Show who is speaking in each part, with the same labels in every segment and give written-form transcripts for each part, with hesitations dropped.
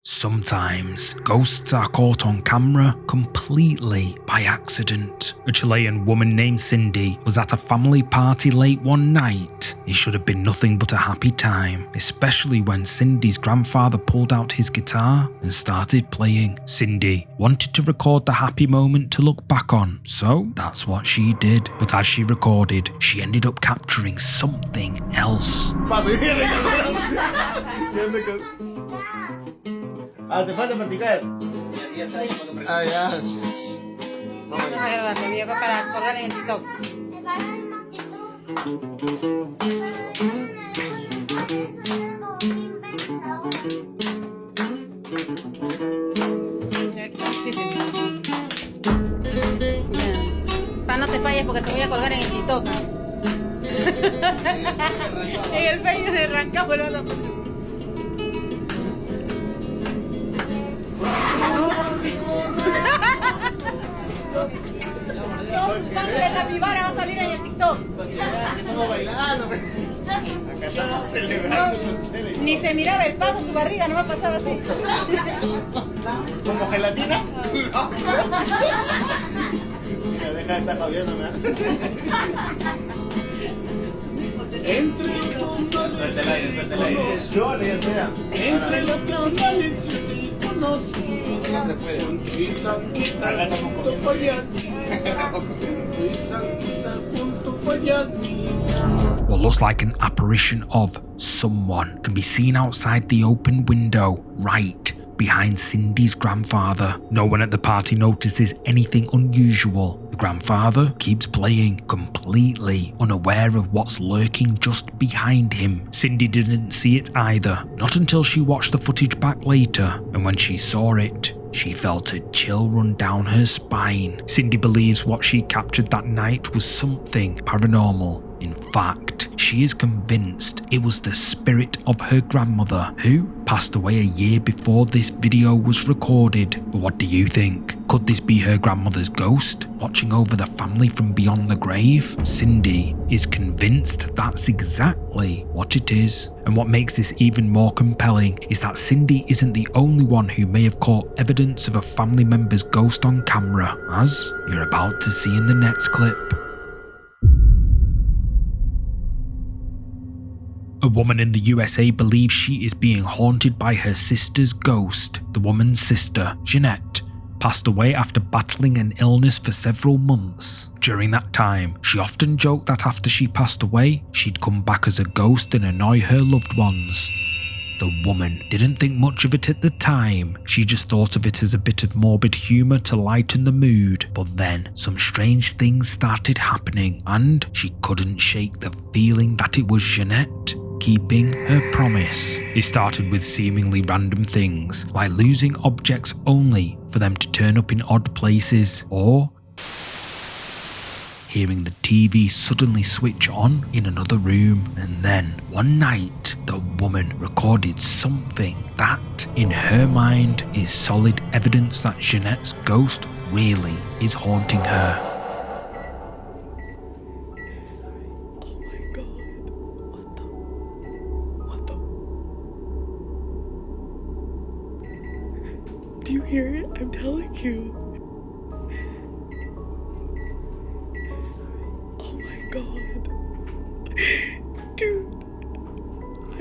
Speaker 1: Sometimes, ghosts are caught on camera completely by accident. A Chilean woman named Cindy was at a family party late one night. It should have been nothing but a happy time, especially when Cindy's grandfather pulled out his guitar and started playing. Cindy wanted to record the happy moment to look back on, so that's what she did. But as she recorded, she ended up capturing something else.
Speaker 2: ¿te falta practicar?
Speaker 3: Ya sabes, cuando
Speaker 2: Ah, ya.
Speaker 4: Vamos a grabarlo, voy a para colgar en el TikTok. Pa, no te falles porque te voy a colgar en el TikTok. En el pecho de arrancamos el otro. La capibara va a salir en el TikTok.
Speaker 2: Estamos bailando. Acá estamos celebrando.
Speaker 4: Ni se miraba el paso, tu barriga no me pasaba así.
Speaker 2: ¿Como gelatina? Mira, deja de estar jodiéndome.
Speaker 3: Entre los canales. Suelta el aire.
Speaker 2: Yo le sea.
Speaker 3: Entre los canales yo te conocí.
Speaker 2: No se puede.
Speaker 3: Y Sanguita junto Payani. Y Sanguita junto Payani.
Speaker 1: What looks like an apparition of someone can be seen outside the open window, right behind Cindy's grandfather. No one at the party notices anything unusual. The grandfather keeps playing, completely unaware of what's lurking just behind him. Cindy didn't see it either, not until she watched the footage back later, and when she saw it, she felt a chill run down her spine. Cindy believes what she captured that night was something paranormal. In fact, she is convinced it was the spirit of her grandmother, who passed away a year before this video was recorded. But what do you think? Could this be her grandmother's ghost, watching over the family from beyond the grave? Cindy is convinced that's exactly what it is. And what makes this even more compelling is that Cindy isn't the only one who may have caught evidence of a family member's ghost on camera, as you're about to see in the next clip. A woman in the USA believes she is being haunted by her sister's ghost. The woman's sister, Jeanette, passed away after battling an illness for several months. During that time, she often joked that after she passed away, she'd come back as a ghost and annoy her loved ones. The woman didn't think much of it at the time. She just thought of it as a bit of morbid humour to lighten the mood. But then some strange things started happening, and she couldn't shake the feeling that it was Jeanette keeping her promise. It started with seemingly random things, like losing objects only for them to turn up in odd places, or hearing the TV suddenly switch on in another room. And then, one night, the woman recorded something that, in her mind, is solid evidence that Jeanette's ghost really is haunting her.
Speaker 5: Do you hear it? I'm telling you. Oh my god. Dude,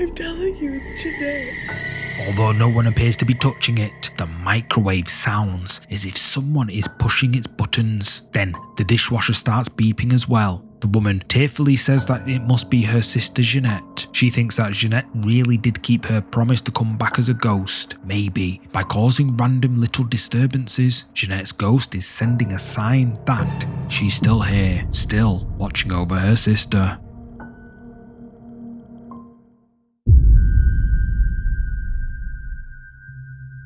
Speaker 5: I'm telling you, it's Jeanette.
Speaker 1: Although no one appears to be touching it, the microwave sounds as if someone is pushing its buttons. Then the dishwasher starts beeping as well. The woman tearfully says that it must be her sister Jeanette. She thinks that Jeanette really did keep her promise to come back as a ghost. Maybe by causing random little disturbances, Jeanette's ghost is sending a sign that she's still here, still watching over her sister.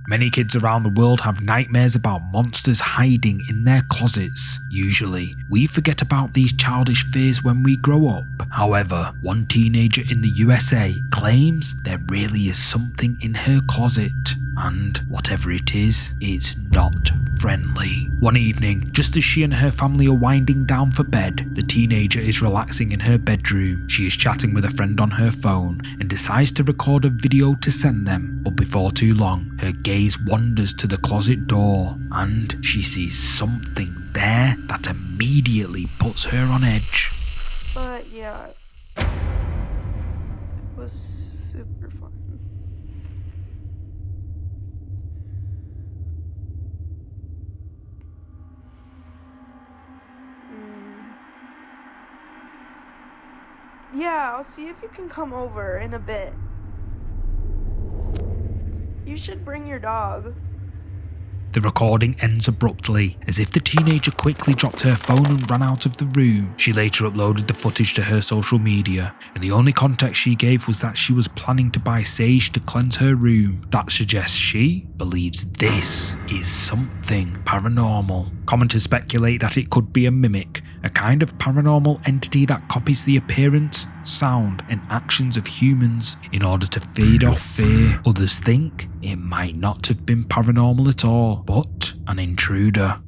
Speaker 1: Many kids around the world have nightmares about monsters hiding in their closets. Usually, we forget about these childish fears when we grow up. However, one teenager in the USA claims there really is something in her closet. And whatever it is, it's not friendly. One evening, just as she and her family are winding down for bed, the teenager is relaxing in her bedroom. She is chatting with a friend on her phone and decides to record a video to send them. But before too long, her gaze wanders to the closet door and she sees something there that immediately puts her on edge.
Speaker 5: But yeah, it was super fun. Yeah, I'll see if you can come over in a bit. You should bring your dog.
Speaker 1: The recording ends abruptly, as if the teenager quickly dropped her phone and ran out of the room. She later uploaded the footage to her social media, and the only context she gave was that she was planning to buy sage to cleanse her room. That suggests she believes this is something paranormal. Commenters speculate that it could be a mimic, a kind of paranormal entity that copies the appearance, sound, and actions of humans in order to feed off fear. Others think it might not have been paranormal at all, but an intruder.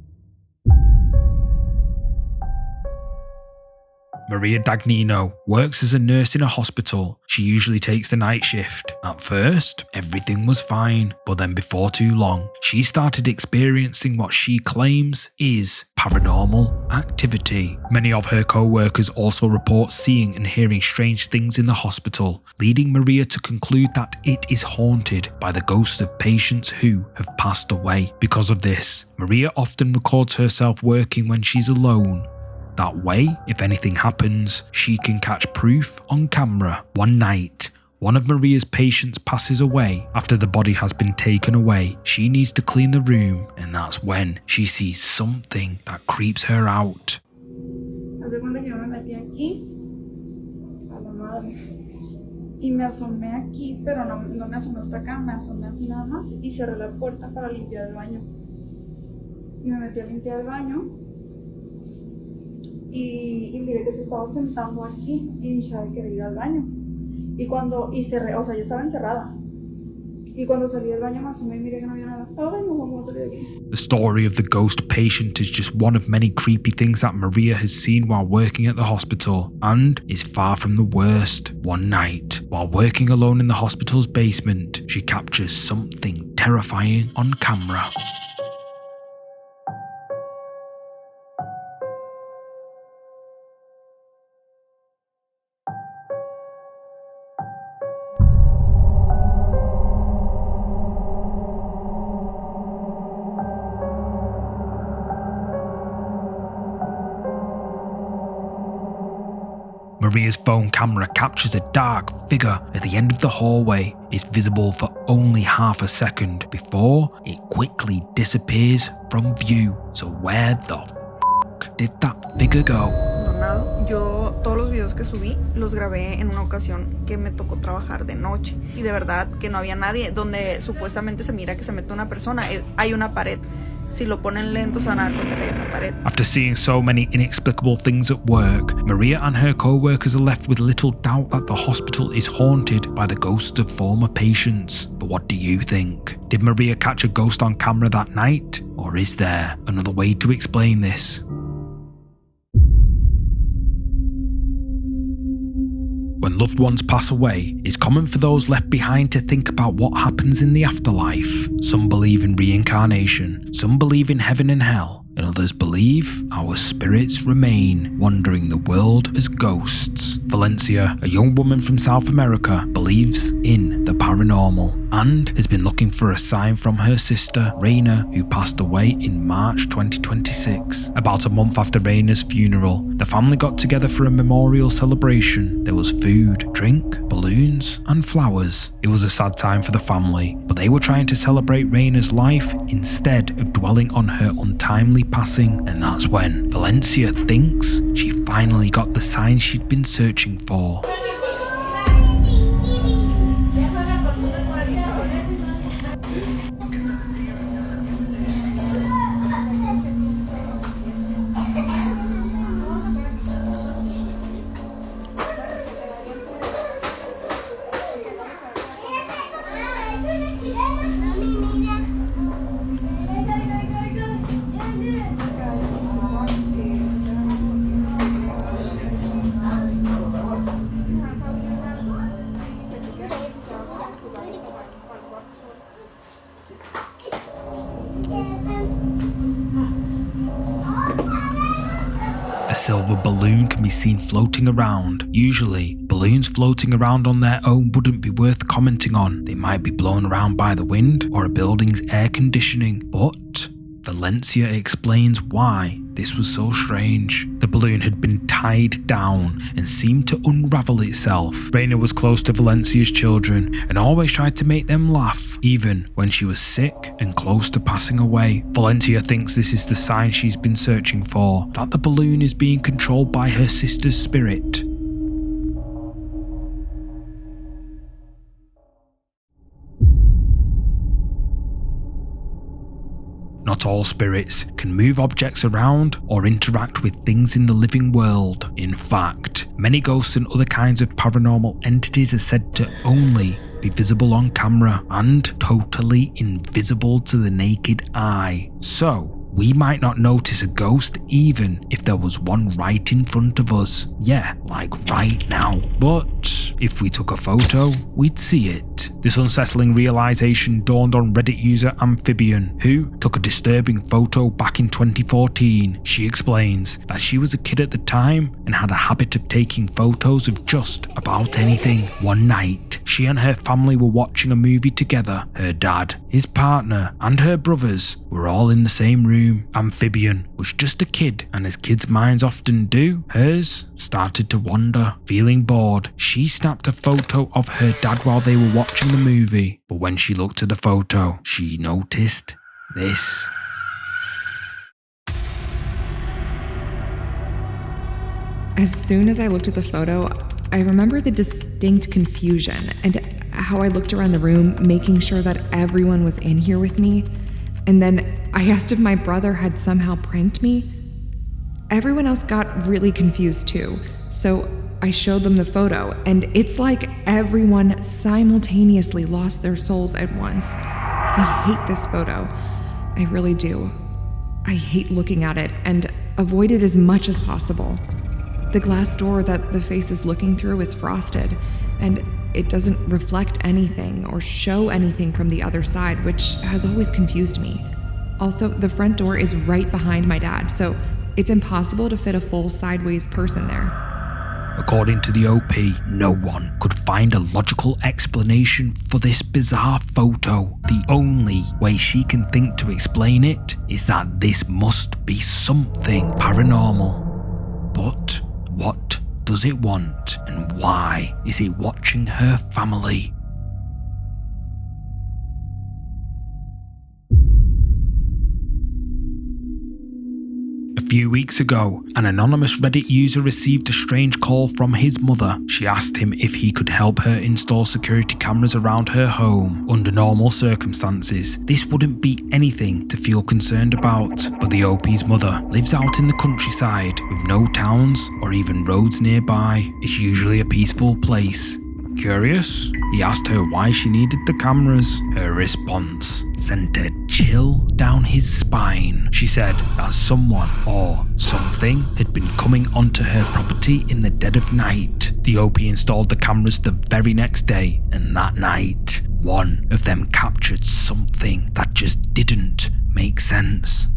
Speaker 1: Maria Dagnino works as a nurse in a hospital. She usually takes the night shift. At first, everything was fine, but then before too long, she started experiencing what she claims is paranormal activity. Many of her co-workers also report seeing and hearing strange things in the hospital, leading Maria to conclude that it is haunted by the ghosts of patients who have passed away. Because of this, Maria often records herself working when she's alone. That way, if anything happens, she can catch proof on camera. One night, one of Maria's patients passes away. After the body has been taken away, she needs to clean the room, and that's when she sees something that creeps her out.
Speaker 6: Haz de cuenta que yo me metí aquí, a la madre, y me asomé aquí, pero no me asomé hasta acá, me asomé así nada más y cerré la puerta para limpiar el baño. Y me metí a limpiar el baño y miré que se estaba sentando aquí y dije, ay, quiero ir al baño. Y cerré, o sea, yo estaba encerrada. Y cuando salí del baño me asomé y miré que no había nada. Ay, no, vamos a salir de aquí.
Speaker 1: The story of the ghost patient is just one of many creepy things that Maria has seen while working at the hospital, and is far from the worst. One night, while working alone in the hospital's basement, she captures something terrifying on camera. Maria's phone camera captures a dark figure at the end of the hallway. It's visible for only half a second before it quickly disappears from view. So where the f*** did that figure go?
Speaker 6: Yo todos los videos que subí los grabé en una ocasión que me tocó trabajar de noche y de verdad que no había nadie, donde supuestamente se mira que se mete una persona, hay una pared. Si lo ponen lento se van a dar cuenta que hay una pared.
Speaker 1: After seeing so many inexplicable things at work, Maria and her co-workers are left with little doubt that the hospital is haunted by the ghosts of former patients. But what do you think? Did Maria catch a ghost on camera that night? Or is there another way to explain this? When loved ones pass away, it's common for those left behind to think about what happens in the afterlife. Some believe in reincarnation, some believe in heaven and hell, and others believe our spirits remain, wandering the world as ghosts. Valencia, a young woman from South America, believes in the paranormal and has been looking for a sign from her sister, Raina, who passed away in March 2026. About a month after Raina's funeral, the family got together for a memorial celebration. There was food, drink, balloons, and flowers. It was a sad time for the family, but they were trying to celebrate Raina's life instead of dwelling on her untimely passing. And that's when Valencia thinks she finally got the sign she'd been searching for. silver balloon can be seen floating around. Usually, balloons floating around on their own wouldn't be worth commenting on. They might be blown around by the wind or a building's air conditioning, but Valencia explains why this was so strange. The balloon had been tied down and seemed to unravel itself. Raina was close to Valencia's children and always tried to make them laugh, even when she was sick and close to passing away. Valencia thinks this is the sign she's been searching for, that the balloon is being controlled by her sister's spirit. Not all spirits can move objects around or interact with things in the living world. In fact, many ghosts and other kinds of paranormal entities are said to only be visible on camera and totally invisible to the naked eye. So, we might not notice a ghost even if there was one right in front of us. Yeah, like right now. But if we took a photo, we'd see it. This unsettling realization dawned on Reddit user Amphibian, who took a disturbing photo back in 2014. She explains that she was a kid at the time and had a habit of taking photos of just about anything. One night, she and her family were watching a movie together. Her dad, his partner, and her brothers were all in the same room. Amphibian was just a kid, and as kids' minds often do, hers started to wander. Feeling bored, she snapped a photo of her dad while they were watching the movie. But when she looked at the photo, she noticed this.
Speaker 7: As soon as I looked at the photo, I remember the distinct confusion and how I looked around the room, making sure that everyone was in here with me. And then I asked if my brother had somehow pranked me. Everyone else got really confused too, so I showed them the photo, and it's like everyone simultaneously lost their souls at once. I hate this photo. I really do. I hate looking at it and avoid it as much as possible. The glass door that the face is looking through is frosted, and it doesn't reflect anything or show anything from the other side, which has always confused me. Also, the front door is right behind my dad, so it's impossible to fit a full sideways person there.
Speaker 1: According to the OP, no one could find a logical explanation for this bizarre photo. The only way she can think to explain it is that this must be something paranormal. But what does it want, and why is it watching her family? A few weeks ago, an anonymous Reddit user received a strange call from his mother. She asked him if he could help her install security cameras around her home. Under normal circumstances, this wouldn't be anything to feel concerned about, but the OP's mother lives out in the countryside with no towns or even roads nearby. It's usually a peaceful place. Curious, he asked her why she needed the cameras. Her response sent a chill down his spine. She said that someone or something had been coming onto her property in the dead of night. The OP installed the cameras the very next day, and that night, one of them captured something that just didn't make sense.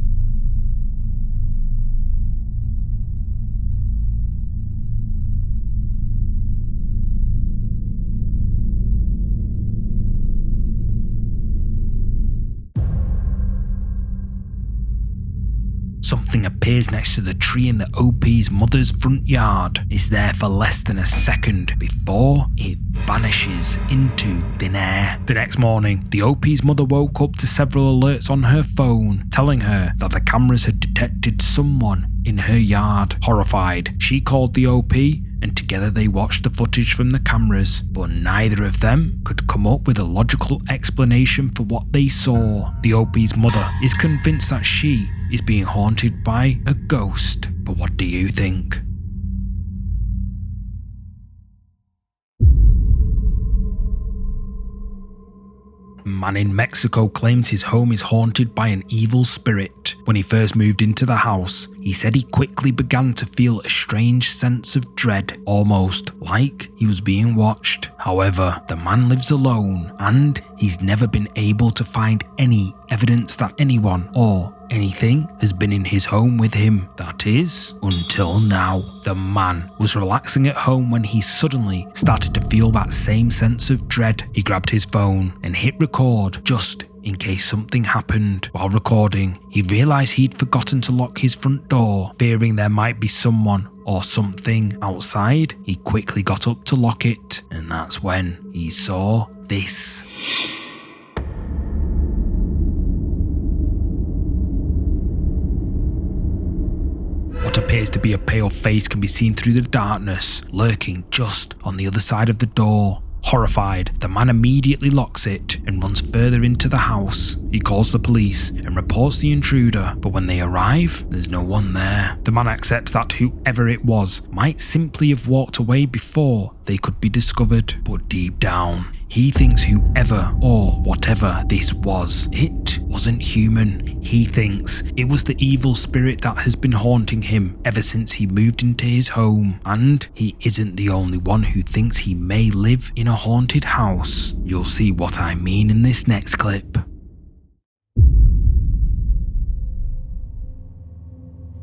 Speaker 1: Something appears next to the tree in the OP's mother's front yard. It's there for less than a second before it vanishes into thin air. The next morning, the OP's mother woke up to several alerts on her phone telling her that the cameras had detected someone in her yard. Horrified, she called the OP, and together they watched the footage from the cameras, but neither of them could come up with a logical explanation for what they saw. The OP's mother is convinced that she is being haunted by a ghost, but what do you think? A man in Mexico claims his home is haunted by an evil spirit. When he first moved into the house, he said he quickly began to feel a strange sense of dread, almost like he was being watched. However, the man lives alone, and he's never been able to find any evidence that anyone or anything has been in his home with him. That is, until now. The man was relaxing at home when he suddenly started to feel that same sense of dread. He grabbed his phone and hit record just in case something happened. While recording, he realised he'd forgotten to lock his front door. Fearing there might be someone or something outside, he quickly got up to lock it, and that's when he saw this. What appears to be a pale face can be seen through the darkness, lurking just on the other side of the door. Horrified, the man immediately locks it and runs further into the house. He calls the police and reports the intruder, but when they arrive, there's no one there. The man accepts that whoever it was might simply have walked away before they could be discovered, but deep down, he thinks whoever or whatever this was, it wasn't human. He thinks it was the evil spirit that has been haunting him ever since he moved into his home. And he isn't the only one who thinks he may live in a haunted house. You'll see what I mean in this next clip.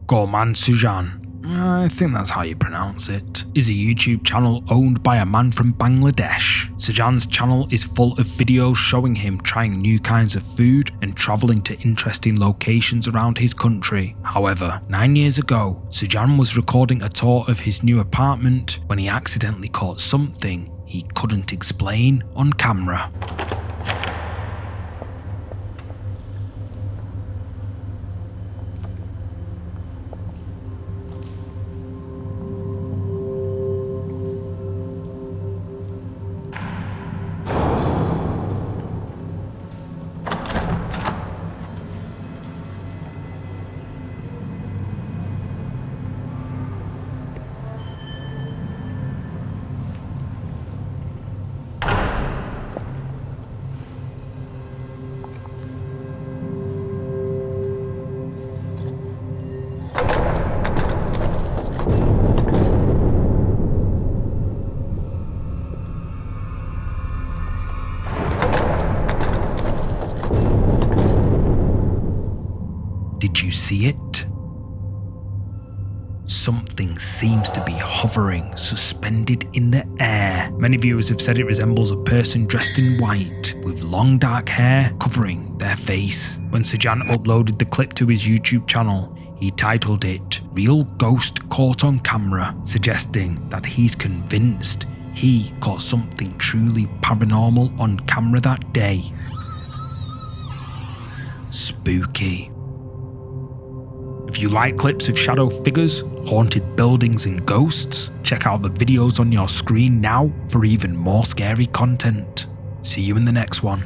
Speaker 1: Gorman Sujan, I think that's how you pronounce it, is a YouTube channel owned by a man from Bangladesh. Sujan's channel is full of videos showing him trying new kinds of food and travelling to interesting locations around his country. However, 9 years ago, Sujan was recording a tour of his new apartment when he accidentally caught something he couldn't explain on camera. Did you see it? Something seems to be hovering, suspended in the air. Many viewers have said it resembles a person dressed in white, with long dark hair covering their face. When Sujan uploaded the clip to his YouTube channel, he titled it "Real Ghost Caught on Camera," suggesting that he's convinced he caught something truly paranormal on camera that day. Spooky. If you like clips of shadow figures, haunted buildings and ghosts, check out the videos on your screen now for even more scary content. See you in the next one.